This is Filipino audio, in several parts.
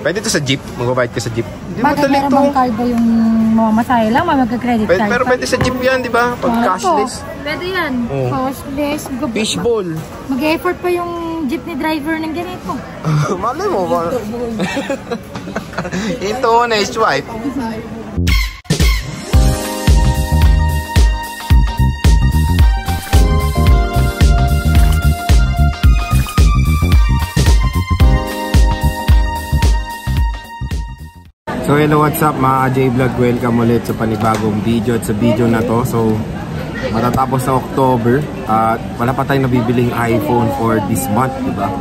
Pwede to sa jeep. Mag-bite ka sa jeep. Bakit meron bang card ba yung mamasahe lang? Magka-credit card. Pero pwede sa jeep yan, di ba? Pag cashless. Pwede yan. Cashless. Fishball. Mag-effort pa yung jeepney driver ng ganito. Malay mo ba? Ito, nice swipe. So hello, what's up mga J-Vlog, welcome ulit sa panibagong video. At sa video na to, so matatapos na October at wala pa tayong nabibiling iPhone for this month, diba?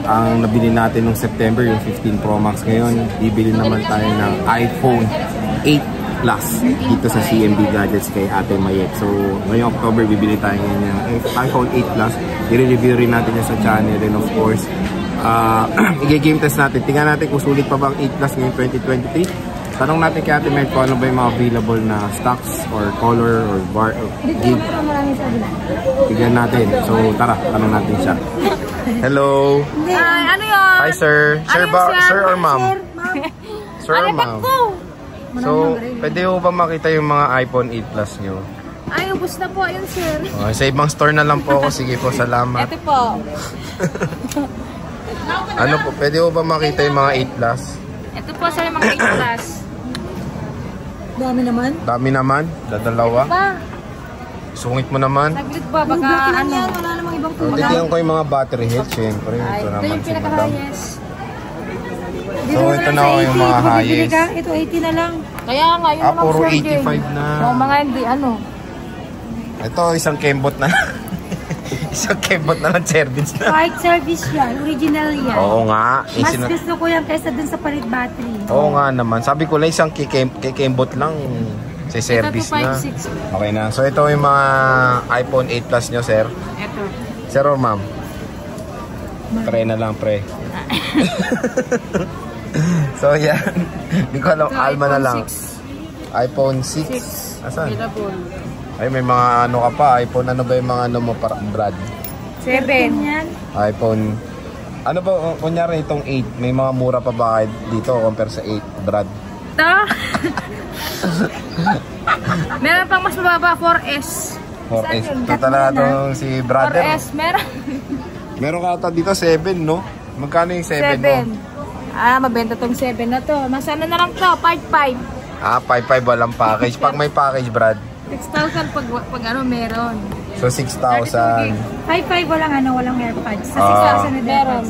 Ang nabili natin nung September yung 15 Pro Max. Ngayon, bibili naman tayo ng iPhone 8 Plus dito sa CMB Gadgets kay Ate Mayet. So ngayong October, bibili tayo ngayon ng iPhone 8 Plus. I-review rin natin yan sa channel, and of course i-game test natin. Tingnan natin kung sulit pa bang 8 Plus ngayong 2023. Tanong natin kay Ate Mayet kung ano ba yung mga available na stocks or color or bar or gig. Tingnan natin. So tara, tanong natin siya. Hello. Ano yun? Hi sir. Sir or ma'am? Sir or ma'am? So pwede mo ba makita yung mga iPhone 8 Plus nyo? Ay, ubos na po yun sir. Sa ibang store na lang po ako. Sige po, salamat. Ito po. Ano po, pwede mo ba makita yung mga 8 Plus? Ito po sa mga 8 Plus. Dami naman. Dami naman? Dadalawa? Sungit mo naman? Saglit ba? Baka ano? Wala namang ibang kulay. Titignan ko yung mga battery health. Siyempre, ito naman yung si madam. pinaka-highest. So, ito na yung mga highest. Ito 80 na lang. Kaya nga, yun naman puro 85 na. Mga hindi, ano. Ito, isang kembot na. Isang kembot na lang service na. White service yan. Original yan. Oo nga. Mas gusto ko yan kaysa dun sa palit battery. Oo nga naman. Sabi ko lang isang kikembot lang sa service na. Okay na. So ito yung mga iPhone 8 Plus nyo, sir. Ito. Sir or ma'am? Pre na lang, pre. So yan. Hindi ko alam. Alma na lang. iPhone 6. Asan? Ay, may mga ano ka pa. iPhone, ano ba yung mga ano mo para Brad? 7 yan. iPhone. Ano ba, kunyari itong 8, may mga mura pa ba dito compare sa 8, Brad? Ito? Meron pang mas mababa, 4S. 4S. Ito talaga itong si brother. 4S, meron. Meron ka ata dito, 7, no? Magkano yung 7 mo? Mabenta tong 7 na to. Masana na lang to, 5.5. 5.5 walang package. Pag may package, Brad? 6,000 pag ano meron. So 6,000. 5.5 walang AirPods. Sa 6,000 na meron.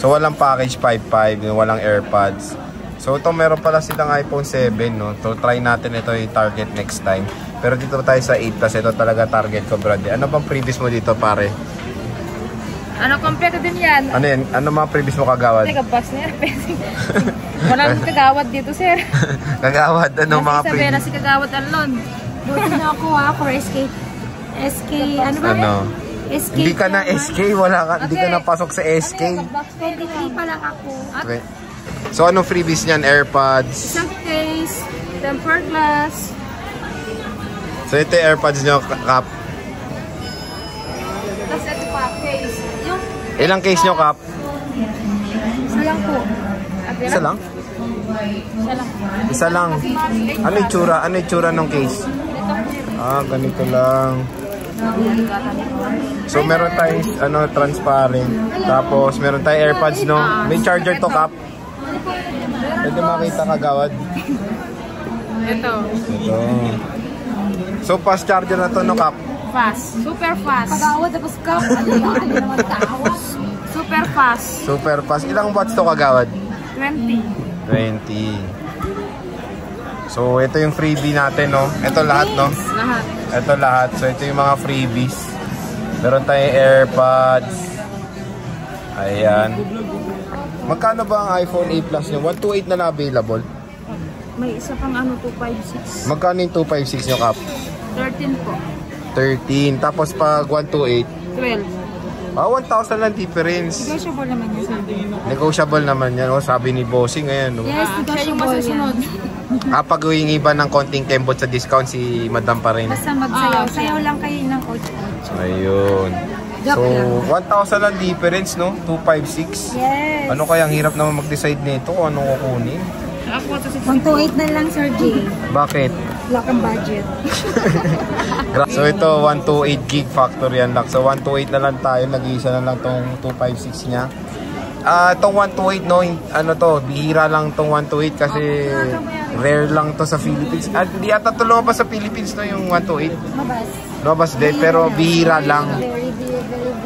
So walang package 5.5, walang AirPods. So ito meron pala silang iPhone 7, no. So try natin ito yung target next time. Pero dito tayo sa 8 Plus, ito talaga target ko, Brad. Ano bang previous mo dito, pare? Ano, kompleto din yan. Ano yan? Ano mga previous mo kagawad? Teka, box na yan. Walang kagawad dito, sir. Kagawad? Ano mga previous? Sabi na si kagawad alon. Buti na ako for SK, ano ba? Ano? SK. Hindi ka na SK, wala ka, hindi ka na pasok sa SK. 23 pa lang ako. So anong freebies niyan? AirPods? Isang case, tempered glass. So ito yung AirPods nyo, Kap. Tapos ito pa, case. Ilang case nyo, Kap? Isa lang po. Isa lang? Isa lang. Ano yung tsura ng case? Ganito lang. So meron tayong transparent. Tapos meron tayong AirPods, no? May charger to, Kap. Pwede makita kagawad. Ito. So fast charger na to, no, Kap? Fast. Super fast. Kagawad, tapos Kap. Ano naman tawad? Super fast. Super fast. Ilang watts to, kagawad? 20. So ito yung freebie natin, no? Ito lahat, no? Lahat. Ito lahat. So ito yung mga freebies. Meron tayong AirPods. Ayan. Magkano ba ang iPhone 8 Plus nyo? 128 na available. May isa pang 256. Magkano yung 256 nyo, Kap? 13 po. 13. Tapos pag 128? 12. 1,000 lang difference. Negotiable naman yun, sabi. Negotiable naman yan. Sabi ni Bossing ngayon. Yes, siya yung masusunod. Pag huwingi ba ng konting kembot sa discount, si Madam pa rin. Basta magsayaw. Sayaw lang kayo ng 8. Ayun. So, 1,000 ang difference, no? 256. Yes. Ano kaya ang hirap naman mag-decide nito kung anong kukunin? 128 na lang, Sir J. Bakit? Wala kang budget. So ito 128 gig factor yan lang. So 128 na lang tayo, nag-iisa na lang tong 256 niya. Itong 128 no, ano to, bihira lang tong 128 kasi rare lang to sa Philippines. At hindi ata to lumabas sa Philippines no yung 128. Mabas. Lumabas din pero bihira lang. Very.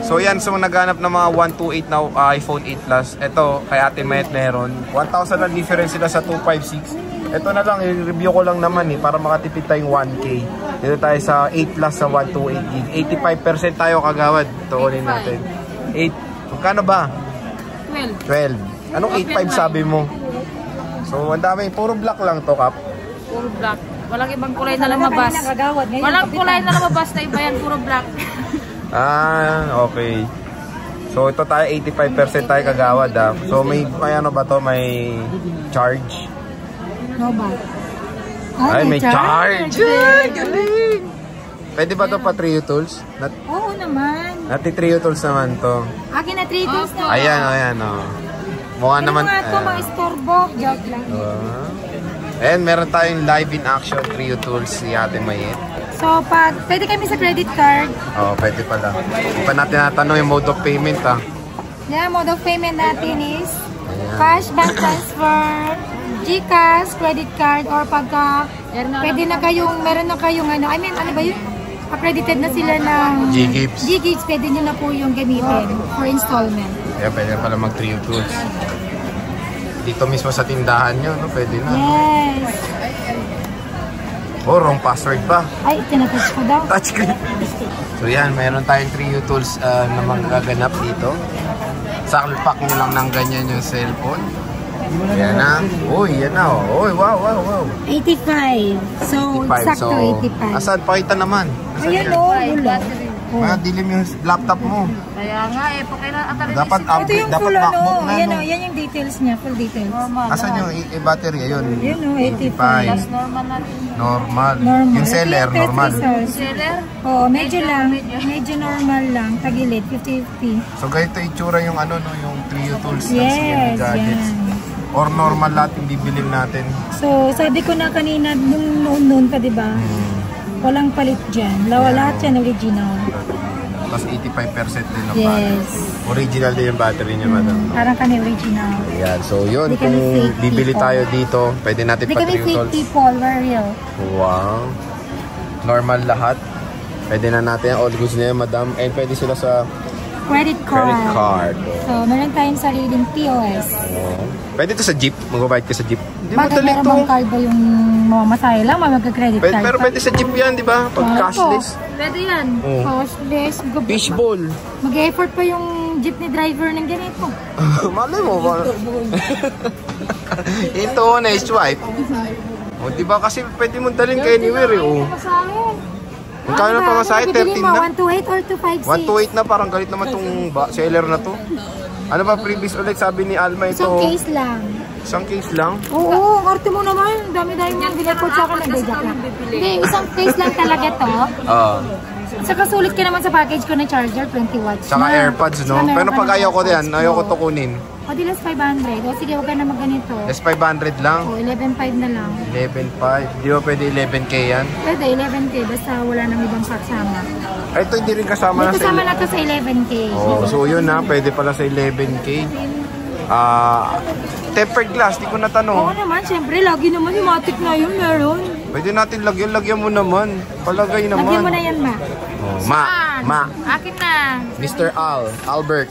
So yan, so naghanap ng mga 128 na iPhone 8 Plus. Ito, kay Ate Mayet meron. 1,000 ang difference sila sa 256. Ito na lang, i-review ko lang naman para makatipid tayong 1K. Dito tayo sa 8 Plus sa 128 gig. 85% tayo kagawad. Ito ulit natin. 8, magkano ba? 12. Anong 8.5 sabi mo? So, ang dami. Puro black lang to, Kap. Puro black. Walang ibang kulay na lumabas. Walang kulay na lumabas na iba yan. Puro black. Okay. So, ito tayo, 85% tayo kagawad, ah. So, may ano ba to? May charge? No ba? Ay, may charge! Ay, galing! Pwede ba to pa Trio Tools? Oo naman. Nati Trio Tools naman to. Akin na 3 tools na. Ayan, oh. Mukha naman. Ano nga ito, mga istorbo. Joke lang. And meron tayong live in action Trio Tools si Ate Mayet. So, pwede kami sa credit card. Pwede pala. Hindi pa natin natanong yung mode of payment, ah. Yeah, mode of payment natin is cash, bank transfer, GCash, credit card, or pagka pwede na kayong, meron na kayong ano ba yun? Accredited na sila ng G-Gibbs. G-Gibbs, pwede nyo na po yung gamitin for installment. Kaya pwede pala mag Trio Tools. Dito mismo sa tindahan nyo, no? Pwede na. Yes. Wrong password pa. Ay, tinatouch ko daw. Touchscreen. So yan, mayroon tayong Trio Tools na magaganap dito. Salpak nyo lang ng ganyan yung cellphone. Yan na. Yan na. Wow. 85. So, 85. exacto So, 85. asan? Pakita naman. Ayan o, wala. Dilim yung laptop mo. Kaya nga pakailan. Dapat Ito update, yung dapat full MacBook na. yan No? o, yan yung details niya, full details. Asan yung battery? Ayun. Yun o, 85. Normal natin. Normal. Normal. Yung seller, Ito yung normal. Seller? Oo, medyo lang. Medyo normal lang. Tagilid, 50-50. So ganito itsura yung ano no, yung Trio Tools ng Yes, gadgets. yan. Or normal lahat yung bibilin natin. So, sabi ko na kanina, nung noon pa, di ba? Walang palit dyan. Lahat yan original. Tapos 85% din ng Yes. battery. Original din yung battery niya, madam. Parang kami original. Ayan, so yun, Hindi kung kami fake bibili people. tayo dito, pwede natin Hindi pa kami Trio fake Tools. people, we're real. Wow. Normal lahat. Pwede na natin all goods na yan, madam. And pwede sila sa Credit card. credit card. So, meron tayong sariling POS. Pwede to sa jeep. Mag-provide ka sa jeep. Di ba Bakit madali meron to? bang card ba yung mamasahe lang? Magka-credit card Pero pa? pwede sa jeep yan, di ba? Pag cashless. Pwede yan. Cashless. Fishbowl. Mag-effort pa yung jeepney driver ng ganito. Malay mo ba? Ito na swipe. O, di ba kasi pwede mong dalhin ka anywhere eh. O. Magkano na pamasahe? 13 na? 128 or 256? 128 na, parang galit naman tong seller na to. Ano ba previous ulit sabi ni Alma ito? Isang case lang. Isang case lang? Oo, arte mo naman. Dami-dami mo binaport sa akin. Nag-joke lang. Hindi, isang case lang talaga to. Saka sulit ka naman sa package ko na charger, 20 watts. Saka na. AirPods, no? Saka meron Pero ka pag na ayaw ko AirPods. yan, ayaw ko to kunin. O, di less 500. O, sige, huwag ka na magganito. Less 500 lang. O, 11.5 na lang. 11.5. Di ba pwede 11K yan? Pwede, 11K. Basta wala nang ibang kasama. Ay, ito hindi rin kasama na May sa kasama na to sa 11K. Oh, so yun na, pwede pala sa 11K. Tempered glass, di ko Oo natanong. naman, syempre, lagi naman yung matik na yun, meron. Pwede natin lagyan mo naman. Palagay naman. Lagyan mo na yan, ma. Oh, ma. Akin na. Mr. Albert.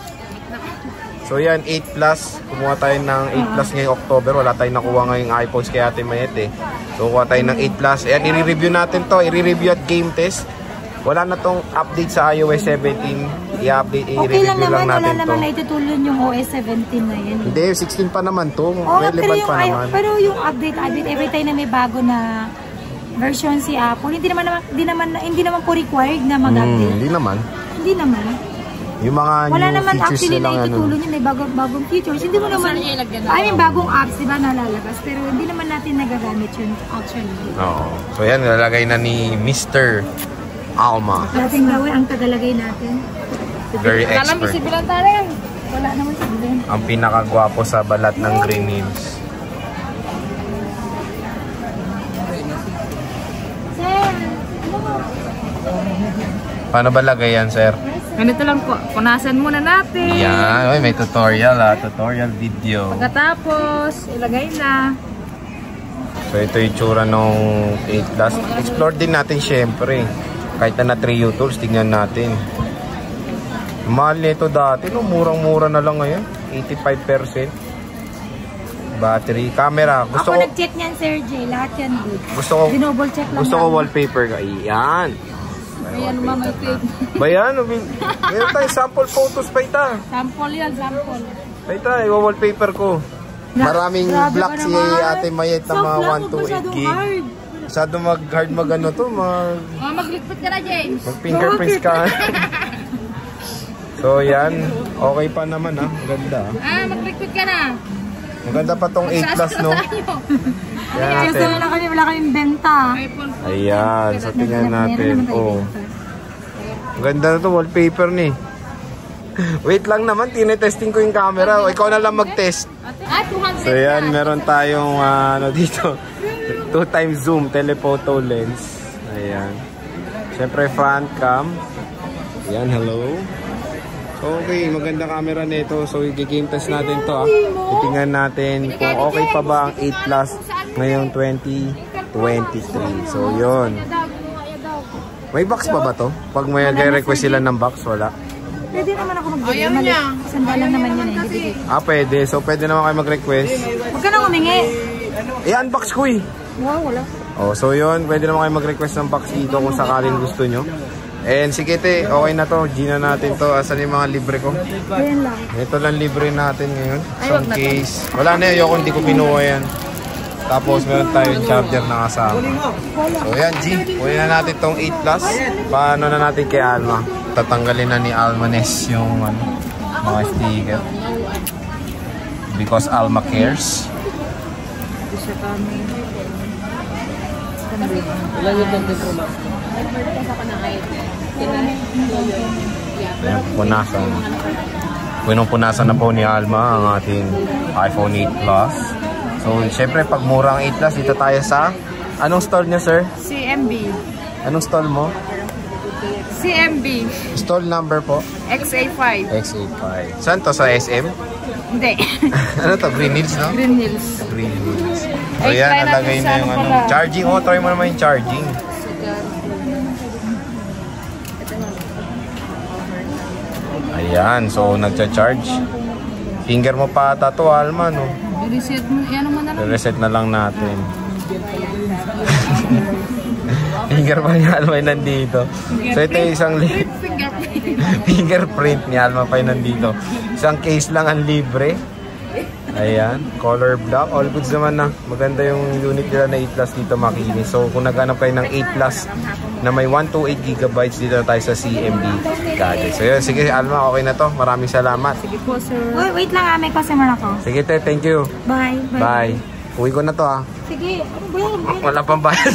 So yan, 8 Plus. Kumuha tayo ng 8 Plus ngayong October. Wala tayong nakuha ngayong iPhones kay Ate Mayet eh. So kuha tayo ng 8 Plus. Ayan, i-review natin to. I-review at game test. Wala na tong update sa iOS 17. I-update, Okay lang i-review naman, lang natin wala to. naman na itutulon yung OS 17 na yan. Hindi, 16 pa naman to. Oo, pero Relevant yung, pa naman. pero yung update, every time na may bago na version si Apple, hindi naman po required na mag-update. Hindi naman. Hindi naman. Yung mga Wala new naman features actually lang na itutulon yun, may bagong features. Hindi mo naman, bagong apps, di ba, nalalabas. Pero hindi naman natin nagagamit yun actually. Oo. So yan, nilalagay na ni Mr. Alma. Dating gawin ang tagalagay natin. Very Wala naman expert. si Bilan tayo. Wala naman si Bilan. Ang pinakagwapo sa balat ng Green Hills. Sir, Paano ba lagay yan, sir? Ganito lang po. Punasan muna natin. Yan. Uy, may tutorial tutorial video. Pagkatapos, ilagay na. So ito yung tsura nung 8 Plus. Explore din natin syempre. Kahit na Trio Tools, tingnan natin. Mahal nito dati, no? Murang-mura na lang ngayon. 85%. Battery, camera. ako nag-check niyan, Sir J. Lahat yan good. Dinouble check lang. Gusto ko wallpaper. Ayan. Ayan, mama, fake. Bayan, meron tayo sample photos pa ita. Sample yan, sample. Pa ita, i-wallpaper ko. Maraming Grabe black ka si naman. Ate Mayet na mga 128 gig. Masyado mag-hard mag-ano to, Maglikpit ka na, James. mag-fingerprints ka. So yan, okay pa naman ganda. Maglikpit ka na. Maganda pa tong 8 Plus, no? Yan Kasi natin. wala kaming benta. iPhone. Ayan, so tingnan natin. Oh. Ang ganda na to, wallpaper ni. Wait lang naman, tinetesting ko yung camera. O, ikaw na lang mag-test. 200 So yan, meron tayong dito 2x zoom telephoto lens. Ayan. Siyempre front cam. Ayan, hello. Okay, maganda camera nito. So i-game test natin to. Titingnan natin kung okay pa ba ang 8 Plus ngayong 2023. So yun. May box pa ba to? Pag may request sila ng box, wala. Pwede naman ako magbigay. Sandalan naman yun bibigay. Pwede. So pwede naman kayo mag-request. Huwag ka nang humingi. I-unbox ko eh. Wala. So yun, pwede naman kayo mag-request ng box dito kung sakaling gusto nyo. And sige te, okay na to. Gina natin to. Asan yung mga libre ko? Ayan lang. Ito lang libre natin ngayon. Isang case. Wala na yun. Hindi ko pinuha yan. Tapos meron tayong charger na kasama. So yan G. Kunin na natin tong 8 Plus. Paano na natin kay Alma? Tatanggalin na ni Almanes yung mga sticker. Because Alma cares. Ayan, punasan. Punong-punasan na po ni Alma ang ating iPhone 8 Plus. So, syempre, pag mura ang 8 Plus, dito tayo sa... Anong stall niya, sir? CMB. Anong stall mo? CMB. Stall number po? XA5. XA5. Saan to? Sa SM? Hindi. Ano to? Green Hills, no? Green Hills. Green Hills. So, Ay, yan. try Nalagay natin na sa yung ano pala. charging. Oh, try mo naman yung charging. Ayan. So, nagcha-charge. Finger mo pa ata to, Alma, no? I-reset mo. Yan naman na lang. Reset na lang natin. Finger pa ni Alma ay nandito. So ito yung isang fingerprint ni Alma pa yung nandito. Isang case lang ang libre. Ayan, color black. All goods naman na. Maganda yung unit nila na 8 Plus dito makinis. So kung naghanap kayo ng 8 Plus na may 128 GB dito tayo sa CMB Gadget. So yun, sige Alma, okay na to. Maraming salamat. Sige po, sir. Wait lang may customer ako. Sige te, thank you. Bye. Bye. Uwi ko na to Sige. Ano ba yan? Wala pang bayad.